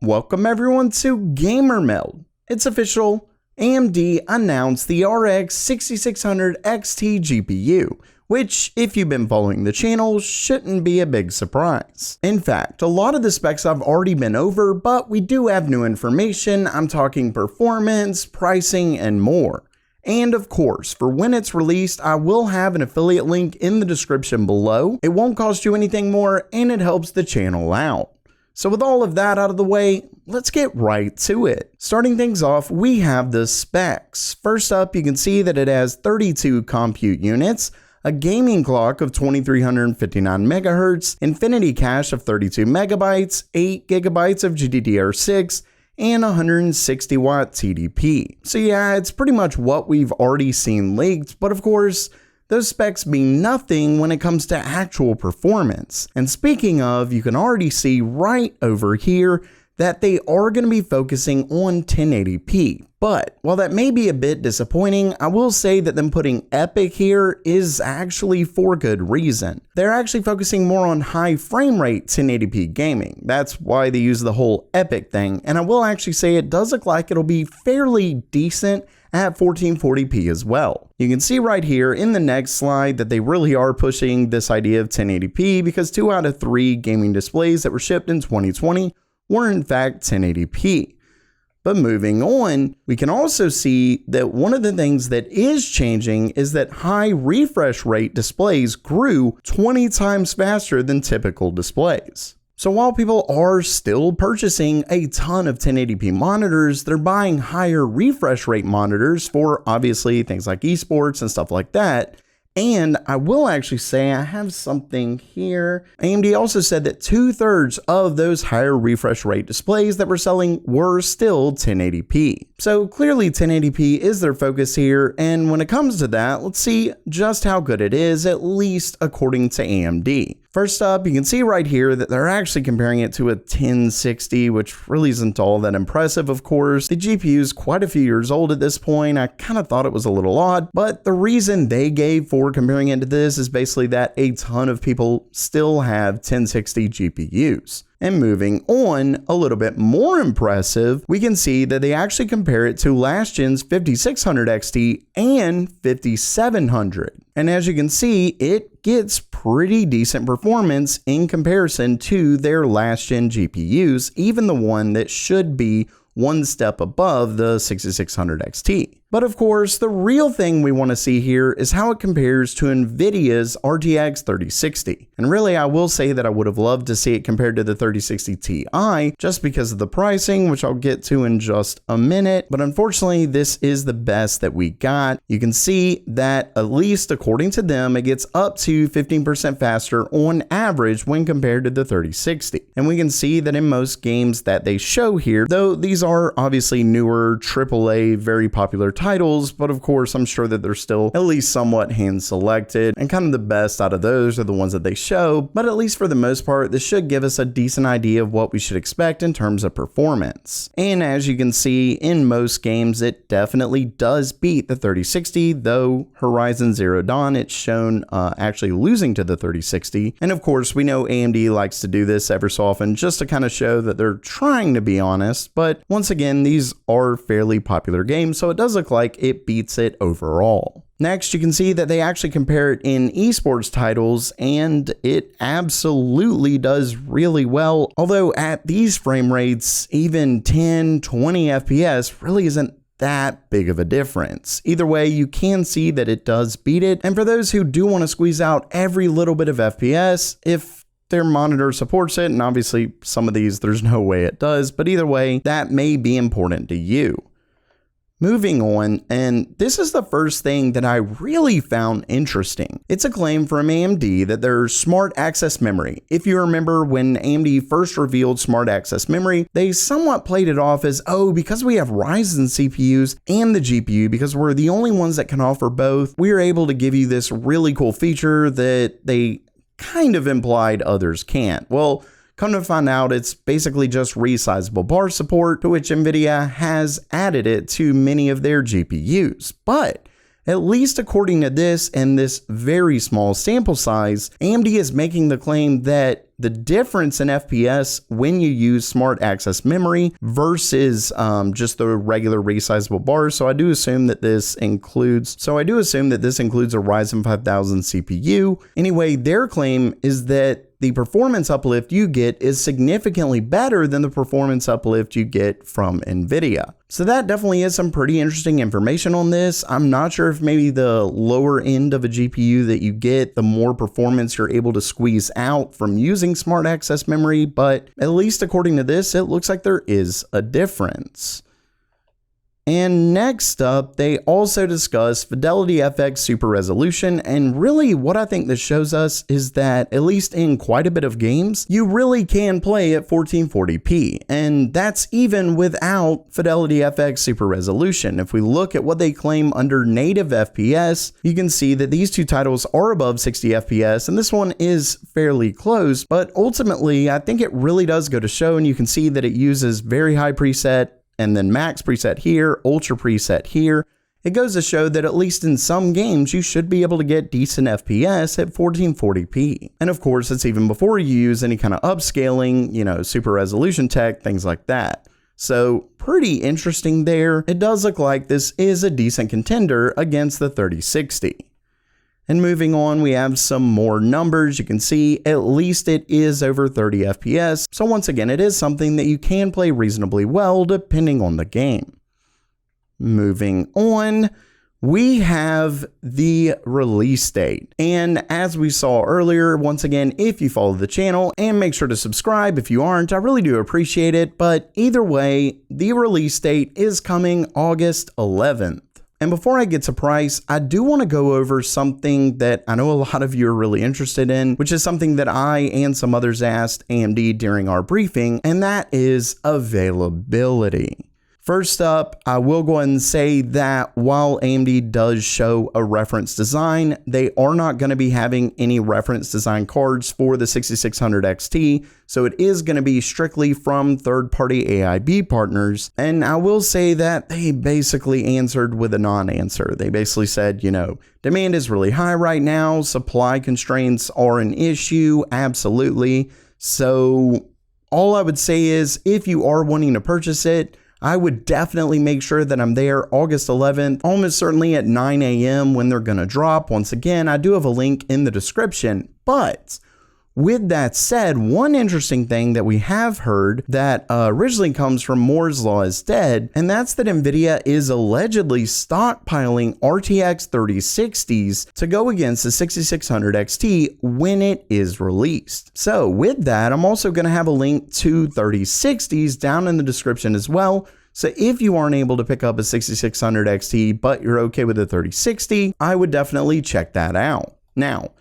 Welcome everyone to Gamer Meld. It's official, AMD announced the RX 6600 XT GPU, which, if you've been following the channel, shouldn't be a big surprise. In fact, a lot of the specs I've already been over, but we do have new information. I'm talking performance, pricing, and more. And of course, for when it's released, I will have an affiliate link in the description below. It won't cost you anything more, and it helps the channel out. So with all of that out of the way, let's get right to it. Starting things off, we have the specs. First up, you can see that it has 32 compute units, a gaming clock of 2359 MHz, infinity cache of 32 MB, 8 GB of GDDR6, and 160 watt TDP. So yeah, it's pretty much what we've already seen leaked, but of course, those specs mean nothing when it comes to actual performance. And speaking of, you can already see right over here that they are going to be focusing on 1080p. But while that may be a bit disappointing, I will say that them putting Epic here is actually for good reason. They're actually focusing more on high frame rate 1080p gaming. That's why they use the whole Epic thing. And I will actually say it does look like it'll be fairly decent at 1440p as well. You can see right here in the next slide that they really are pushing this idea of 1080p because 2 out of 3 gaming displays that were shipped in 2020 were in fact 1080p. But moving on, we can also see that one of the things that is changing is that high refresh rate displays grew 20 times faster than typical displays. So while people are still purchasing a ton of 1080p monitors, they're buying higher refresh rate monitors for obviously things like esports and stuff like that. And I will actually say I have something here. AMD also said that 2/3 of those higher refresh rate displays that were selling were still 1080p. So clearly 1080p is their focus here. And when it comes to that, let's see just how good it is, at least according to AMD. First up, you can see right here that they're actually comparing it to a 1060, which really isn't all that impressive, of course. The GPU is quite a few years old at this point. I kind of thought it was a little odd, but the reason they gave for comparing it to this is basically that a ton of people still have 1060 GPUs. And moving on, a little bit more impressive, we can see that they actually compare it to last gen's 5600 XT and 5700. And as you can see, it gets pretty decent performance in comparison to their last gen GPUs, even the one that should be one step above the 6600 XT. But of course, the real thing we want to see here is how it compares to NVIDIA's RTX 3060. And really, I will say that I would have loved to see it compared to the 3060 Ti just because of the pricing, which I'll get to in just a minute. But unfortunately, this is the best that we got. You can see that, at least according to them, it gets up to 15% faster on average when compared to the 3060. And we can see that in most games that they show here, though these are obviously newer AAA, very popular titles, but of course I'm sure that they're still at least somewhat hand selected, and kind of the best out of those are the ones that they show. But at least for the most part, this should give us a decent idea of what we should expect in terms of performance. And as you can see, in most games it definitely does beat the 3060, though Horizon Zero Dawn, it's shown actually losing to the 3060. And of course we know AMD likes to do this ever so often just to kind of show that they're trying to be honest, but once again, these are fairly popular games, so it does look like it beats it overall. Next, you can see that they actually compare it in esports titles, and it absolutely does really well. Although at these frame rates, even 10, 20 FPS really isn't that big of a difference. Either way, you can see that it does beat it. And for those who do want to squeeze out every little bit of FPS, if their monitor supports it, and obviously some of these there's no way it does, but either way, that may be important to you. Moving on, and this is the first thing that I really found interesting. It's a claim from AMD that there's smart access memory. If you remember when AMD first revealed smart access memory, they somewhat played it off as, oh, because we have Ryzen CPUs and the GPU, because we're the only ones that can offer both, we're able to give you this really cool feature that they kind of implied others can't. Well, come to find out, it's basically just resizable bar support, to which NVIDIA has added it to many of their GPUs. But at least according to this and this very small sample size, AMD is making the claim that the difference in FPS when you use smart access memory versus just the regular resizable bars. So I do assume that this includes a Ryzen 5000 CPU. Anyway, their claim is that the performance uplift you get is significantly better than the performance uplift you get from NVIDIA. So that definitely is some pretty interesting information on this. I'm not sure if maybe the lower end of a GPU that you get, the more performance you're able to squeeze out from using smart access memory, but at least according to this, it looks like there is a difference. And next up, they also discuss FidelityFX Super Resolution, and really what I think this shows us is that, at least in quite a bit of games, you really can play at 1440p, and that's even without FidelityFX Super Resolution. If we look at what they claim under native FPS, you can see that these two titles are above 60 FPS, and this one is fairly close, but ultimately, I think it really does go to show, and you can see that it uses very high preset, and then max preset here, ultra preset here. It goes to show that at least in some games, you should be able to get decent FPS at 1440p. And of course, it's even before you use any kind of upscaling, super resolution tech, things like that. So pretty interesting there. It does look like this is a decent contender against the 3060. And moving on, we have some more numbers. You can see at least it is over 30 FPS. So once again, it is something that you can play reasonably well depending on the game. Moving on, we have the release date. And as we saw earlier, once again, if you follow the channel and make sure to subscribe if you aren't, I really do appreciate it. But either way, the release date is coming August 11th. And before I get to price, I do want to go over something that I know a lot of you are really interested in, which is something that I and some others asked AMD during our briefing, and that is availability. First up, I will go ahead and say that while AMD does show a reference design, they are not going to be having any reference design cards for the 6600 XT, so it is going to be strictly from third-party AIB partners. And I will say that they basically answered with a non-answer. They basically said, demand is really high right now, supply constraints are an issue, absolutely. So all I would say is if you are wanting to purchase it, I would definitely make sure that I'm there August 11th, almost certainly at 9 a.m. when they're going to drop. Once again, I do have a link in the description, but with that said, one interesting thing that we have heard that originally comes from Moore's Law is Dead, and that's that NVIDIA is allegedly stockpiling RTX 3060s to go against the 6600 XT when it is released. So with that, I'm also going to have a link to 3060s down in the description as well. So if you aren't able to pick up a 6600 XT, but you're okay with a 3060, I would definitely check that out. Now,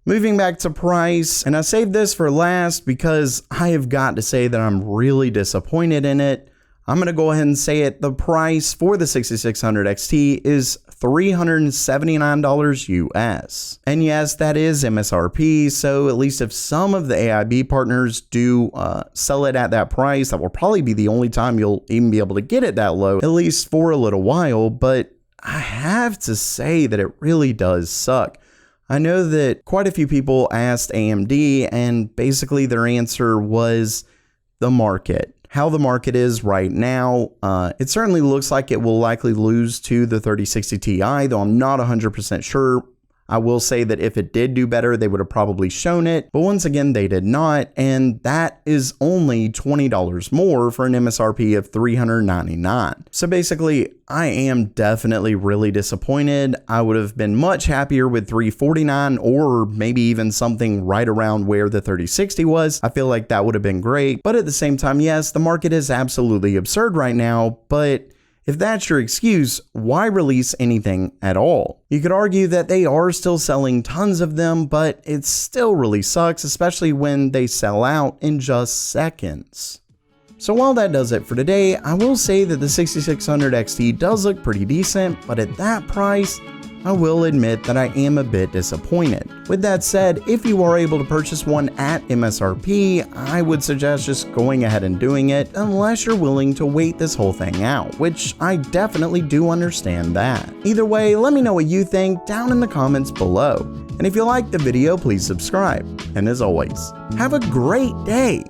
moving back to price, and I saved this for last because I have got to say that I'm really disappointed in it. I'm going to go ahead and say it. The price for the 6600 XT is $379 US. And yes, that is MSRP, so at least if some of the AIB partners do sell it at that price, that will probably be the only time you'll even be able to get it that low, at least for a little while. But I have to say that it really does suck. I know that quite a few people asked AMD, and basically their answer was the market. How the market is right now, it certainly looks like it will likely lose to the 3060 Ti, though I'm not 100% sure. I will say that if it did do better, they would have probably shown it, but once again, they did not, and that is only $20 more for an MSRP of $399. So basically, I am definitely really disappointed. I would have been much happier with $349 or maybe even something right around where the 3060 was. I feel like that would have been great, but at the same time, yes, the market is absolutely absurd right now, but if that's your excuse, why release anything at all? You could argue that they are still selling tons of them, but it still really sucks, especially when they sell out in just seconds. So while that does it for today, I will say that the 6600 XT does look pretty decent, but at that price, I will admit that I am a bit disappointed. With that said, if you are able to purchase one at MSRP, I would suggest just going ahead and doing it unless you're willing to wait this whole thing out, which I definitely do understand that. Either way, let me know what you think down in the comments below. And if you liked the video, please subscribe. And as always, have a great day!